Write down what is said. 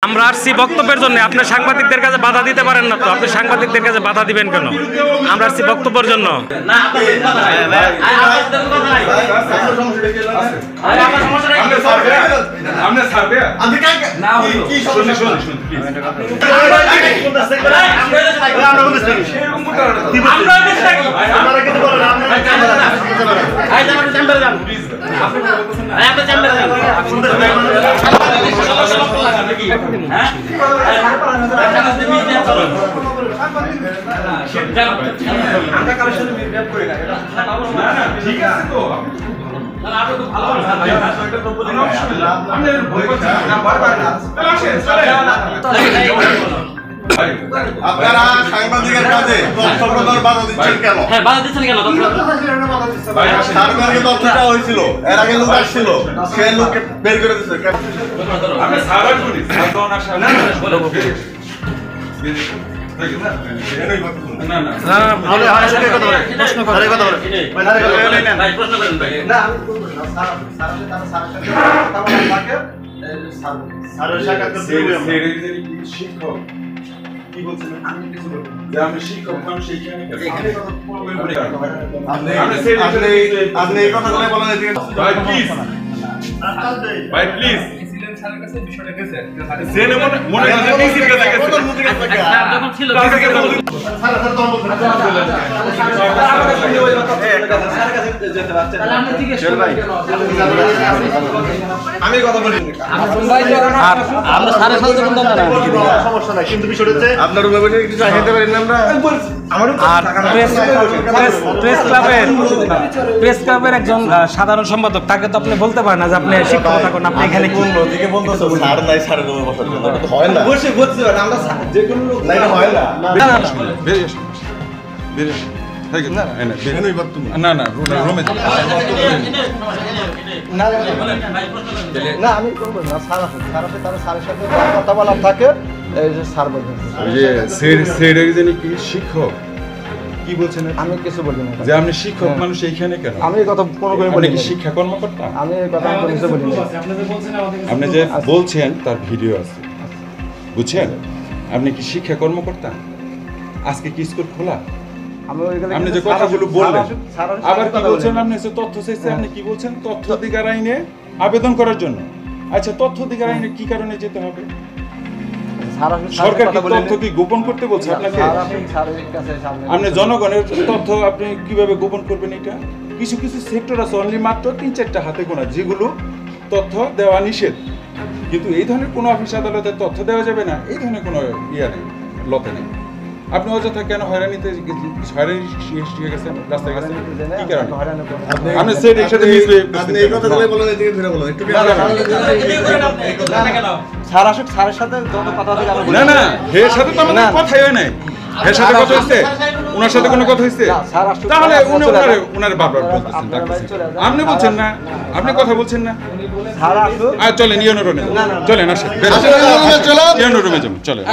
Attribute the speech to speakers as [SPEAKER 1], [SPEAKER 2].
[SPEAKER 1] আমরা আসছি বক্তব্যের জন্য। আপনি সাংবাদিকদের কাছে বাধা দিতে পারেন না তো? আপনি সাংবাদিকদের কাছে বাধা দিবেন কেন? আমরা আসছি বক্তব্যের জন্য।
[SPEAKER 2] আপনারা সাংবাদিকের কাছে তথ্য প্রদান বাধা দিচ্ছেন কেন?
[SPEAKER 3] হ্যাঁ, বাধা দিচ্ছেন কেন?
[SPEAKER 2] সার্ভারে তথ্য দেওয়া হয়েছিল, এর আগে লোক আসছিল, সে লোককে বের করে দিচ্ছে।
[SPEAKER 4] আমি সার্ভার করি শিক্ষক কি বলছেন? আমি শিক্ষক মানুষ এইখানে
[SPEAKER 2] আপনি এই কথা বলে বলেন।
[SPEAKER 4] ভাই প্লিজ, ভাই প্লিজ, মনে
[SPEAKER 2] আমি কথা বলি সমস্যা নাই, কিন্তু বিষয়টা হচ্ছে আপনার রুমে কিছু চাইতে পারেন না। আমরা
[SPEAKER 1] প্রেস ক্লাবের একজন সাধারণ সম্পাদক, তাকে তো আপনি বলতে পারেন না যে আপনি শিক্ষক থাকুন, আপনি এখানে
[SPEAKER 2] কোন দিকে বলতেছো স্যার নাই, স্যারের রুমে বসার জন্য তো হয় না। বসে বলছি আমরা যে কোনো লোক নাই, হয় না।
[SPEAKER 4] না না রুমে
[SPEAKER 2] না আমি করবো না। স্যার আছে, স্যার আছে, তার স্যারের সাথে কথা বলার থাকে। এই যে স্যার বলছেন
[SPEAKER 4] কি শিক্ষক কি বলছেন?
[SPEAKER 2] আমি কিছু বলি না
[SPEAKER 4] যে আপনি শিক্ষক মানুষ এইখানে কেন?
[SPEAKER 2] আমি এই কথা কোনো করে বলি না।
[SPEAKER 4] শিক্ষা কর্মকর্তা
[SPEAKER 2] আমি এই কথা কোনো কিছু বলি না।
[SPEAKER 4] আপনি যে বলছেন তার ভিডিও আছে, বুঝছেন? আপনি কি শিক্ষা কর্মকর্তা? আজকে কি স্কুল খোলা? আপনি যে কথাগুলো বললেন, আবার কি বলছেন? আপনি যে তথ্য চাইছে, আপনি কি বলছেন? তথ্য অধিকার আইনে আবেদন করার জন্য। আচ্ছা, তথ্য অধিকার আইনে কি কারণে যেতে হবে? সরকার কি তথ্য কি গোপন করতে বলছে আপনাকে? আপনি জনগণের তথ্য আপনি কিভাবে গোপন করবেন? এটা কিছু কিছু সেক্টর আছে, অনলি মাত্র 3-4টা হাতে গোনা, যেগুলো তথ্য দেওয়া নিষেধ। কিন্তু এই ধরনের কোনো অফিস আদালতে তথ্য দেওয়া যাবে না, এই ধরনের কোনো ইয়া নেই, লতে নেই। আপনি অযথা কেন হয়রানিতে হয়রানি সৃষ্টি হয়ে গেছেন, রাস্তায় গেছেন? কি কারণে? আপনি সেট একসাথে মিশবে।
[SPEAKER 2] আপনি এই কথাগুলো বলেন, এদিকে ধরে বলেন একটু। স্যার আসুক, স্যারের সাথে যত কথা হবে আমি
[SPEAKER 4] না না, এর সাথে তো আমাদের কথাই হয় নাই। এর সাথে কথা হইছে? ওনার সাথে কোনো কথা হইছে? তাহলে উনি ওনার বারবার বলতেছেন, আপনি বলছেন না, আপনি কথা বলছেন না।
[SPEAKER 2] স্যার আসুক,
[SPEAKER 4] চলেন ইউনো রুমে, চলেন আসেন, ইউনো রুমে যাবেন, চলেন।